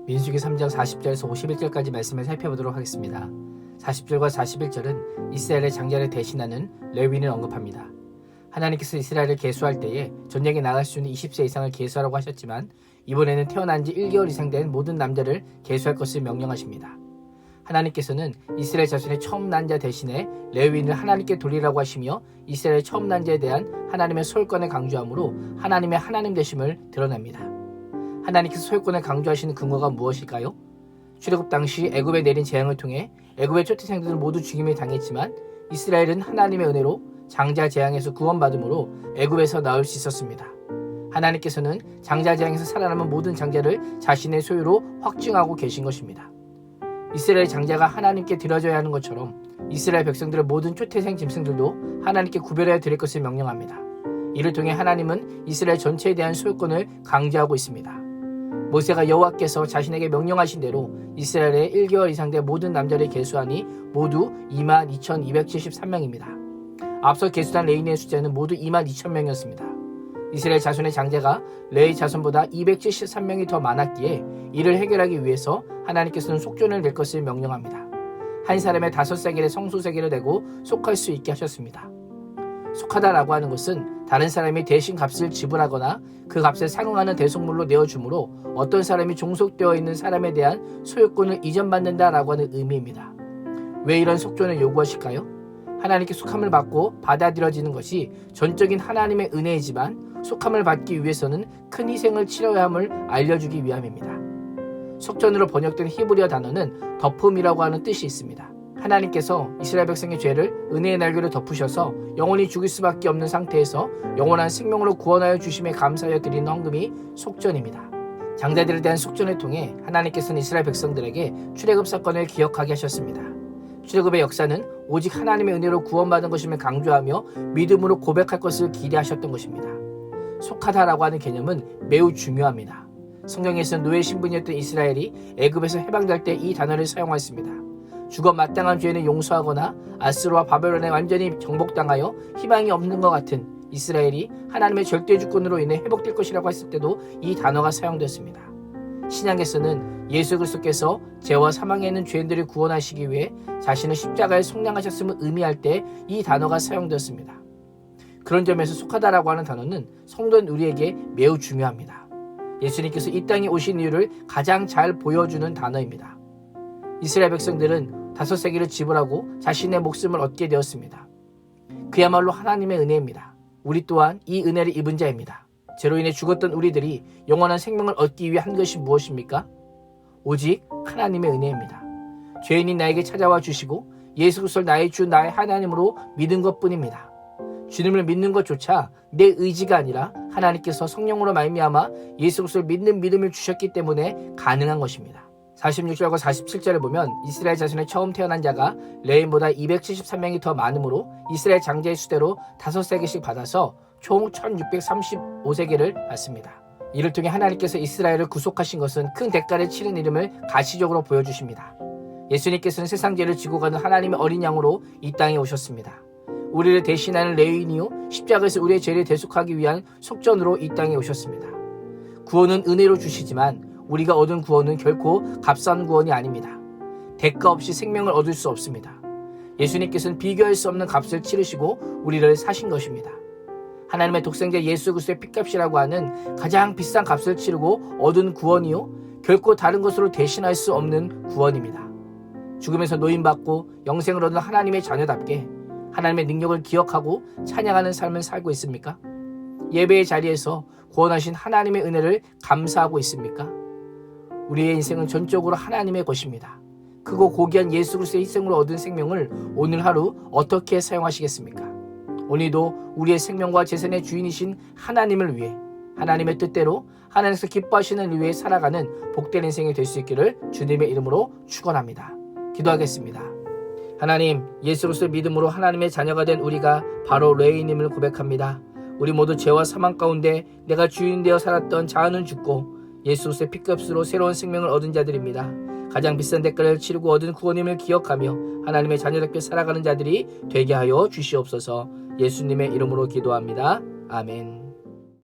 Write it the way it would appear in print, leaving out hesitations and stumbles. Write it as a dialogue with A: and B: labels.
A: 민수기 3장 40절에서 51절까지 말씀을 살펴보도록 하겠습니다. 40절과 41절은 이스라엘의 장자를 대신하는 레위인을 언급합니다. 하나님께서 이스라엘을 계수할 때에 전쟁에 나갈 수 있는 20세 이상을 계수하라고 하셨지만 이번에는 태어난 지 1개월 이상 된 모든 남자를 계수할 것을 명령하십니다. 하나님께서는 이스라엘 자손의 처음 난 자 대신에 레위인을 하나님께 돌리라고 하시며 이스라엘 처음 난 자에 대한 하나님의 소유권을 강조함으로 하나님의 하나님 되심을 드러냅니다. 하나님께서 소유권을 강조하시는 근거가 무엇일까요? 출애굽 당시 애굽에 내린 재앙을 통해 애굽의 초태생들은 모두 죽임을 당했지만 이스라엘은 하나님의 은혜로 장자 재앙에서 구원받음으로 애굽에서 나올 수 있었습니다. 하나님께서는 장자 재앙에서 살아남은 모든 장자를 자신의 소유로 확증하고 계신 것입니다. 이스라엘 장자가 하나님께 드려져야 하는 것처럼 이스라엘 백성들의 모든 초태생 짐승들도 하나님께 구별해야 드릴 것을 명령합니다. 이를 통해 하나님은 이스라엘 전체에 대한 소유권을 강조하고 있습니다. 모세가 여호와께서 자신에게 명령하신 대로 이스라엘의 1개월 이상 된 모든 남자를 계수하니 모두 22,273명입니다. 앞서 계수한 레위인의 숫자는 모두 22,000명이었습니다. 이스라엘 자손의 장자가 레위 자손보다 273명이 더 많았기에 이를 해결하기 위해서 하나님께서는 속전을 낼 것을 명령합니다. 한 사람의 5세겔의 성소세겔을 내고 속할 수 있게 하셨습니다. 속하다라고 하는 것은 다른 사람이 대신 값을 지불하거나 그 값에 상응하는 대속물로 내어주므로 어떤 사람이 종속되어 있는 사람에 대한 소유권을 이전받는다라고 하는 의미입니다. 왜 이런 속전을 요구하실까요? 하나님께 속함을 받고 받아들여지는 것이 전적인 하나님의 은혜이지만 속함을 받기 위해서는 큰 희생을 치러야 함을 알려주기 위함입니다. 속전으로 번역된 히브리어 단어는 덮음이라고 하는 뜻이 있습니다. 하나님께서 이스라엘 백성의 죄를 은혜의 날개로 덮으셔서 영원히 죽을 수밖에 없는 상태에서 영원한 생명으로 구원하여 주심에 감사하여 드리는 헌금이 속전입니다. 장자들에 대한 속전을 통해 하나님께서는 이스라엘 백성들에게 출애굽 사건을 기억하게 하셨습니다. 출애굽의 역사는 오직 하나님의 은혜로 구원받은 것임을 강조하며 믿음으로 고백할 것을 기대하셨던 것입니다. 속하다라고 하는 개념은 매우 중요합니다. 성경에서는 노예 신분이었던 이스라엘이 애굽에서 해방될 때 이 단어를 사용했습니다. 죽어 마땅한 죄는 용서하거나 아스로와 바벨론에 완전히 정복당하여 희망이 없는 것 같은 이스라엘이 하나님의 절대 주권으로 인해 회복될 것이라고 했을 때도 이 단어가 사용됐습니다. 신약에서는 예수 그리스도께서 죄와 사망에 있는 죄인들을 구원하시기 위해 자신을 십자가에 속량하셨음을 의미할 때 이 단어가 사용되었습니다. 그런 점에서 속하다라고 하는 단어는 성도인 우리에게 매우 중요합니다. 예수님께서 이 땅에 오신 이유를 가장 잘 보여주는 단어입니다. 이스라엘 백성들은 5세겔을 지불하고 자신의 목숨을 얻게 되었습니다. 그야말로 하나님의 은혜입니다. 우리 또한 이 은혜를 입은 자입니다. 죄로 인해 죽었던 우리들이 영원한 생명을 얻기 위해 한 것이 무엇입니까? 오직 하나님의 은혜입니다. 죄인인 나에게 찾아와 주시고 예수 그리스도를 나의 주 나의 하나님으로 믿은 것뿐입니다. 주님을 믿는 것조차 내 의지가 아니라 하나님께서 성령으로 말미암아 예수 그리스도를 믿는 믿음을 주셨기 때문에 가능한 것입니다. 46절과 47절을 보면 이스라엘 자손의 처음 태어난 자가 레위인보다 273명이 더 많으므로 이스라엘 장자의 수대로 5세겔씩 받아서 총 1635세겔을 받습니다. 이를 통해 하나님께서 이스라엘을 구속하신 것은 큰 대가를 치른 이름을 가시적으로 보여주십니다. 예수님께서는 세상 죄를 지고 가는 하나님의 어린 양으로 이 땅에 오셨습니다. 우리를 대신하는 레위인이요 십자가에서 우리의 죄를 대속하기 위한 속전으로 이 땅에 오셨습니다. 구원은 은혜로 주시지만 우리가 얻은 구원은 결코 값싼 구원이 아닙니다. 대가 없이 생명을 얻을 수 없습니다. 예수님께서는 비교할 수 없는 값을 치르시고 우리를 사신 것입니다. 하나님의 독생자 예수 그리스도의 핏값이라고 하는 가장 비싼 값을 치르고 얻은 구원이요 결코 다른 것으로 대신할 수 없는 구원입니다. 죽음에서 노임받고 영생을 얻은 하나님의 자녀답게 하나님의 능력을 기억하고 찬양하는 삶을 살고 있습니까? 예배의 자리에서 구원하신 하나님의 은혜를 감사하고 있습니까? 우리의 인생은 전적으로 하나님의 것입니다. 크고 고귀한 예수 그리스도의 희생으로 얻은 생명을 오늘 하루 어떻게 사용하시겠습니까? 오늘도 우리의 생명과 재산의 주인이신 하나님을 위해 하나님의 뜻대로 하나님께서 기뻐하시는 일 위해 살아가는 복된 인생이 될 수 있기를 주님의 이름으로 축원합니다. 기도하겠습니다. 하나님, 예수 그리스도의 믿음으로 하나님의 자녀가 된 우리가 바로 레위인임을 고백합니다. 우리 모두 죄와 사망 가운데 내가 주인 되어 살았던 자아는 죽고 예수 그리스도의 핏값으로 새로운 생명을 얻은 자들입니다. 가장 비싼 대가를 치르고 얻은 구원임을 기억하며 하나님의 자녀답게 살아가는 자들이 되게 하여 주시옵소서. 예수님의 이름으로 기도합니다. 아멘.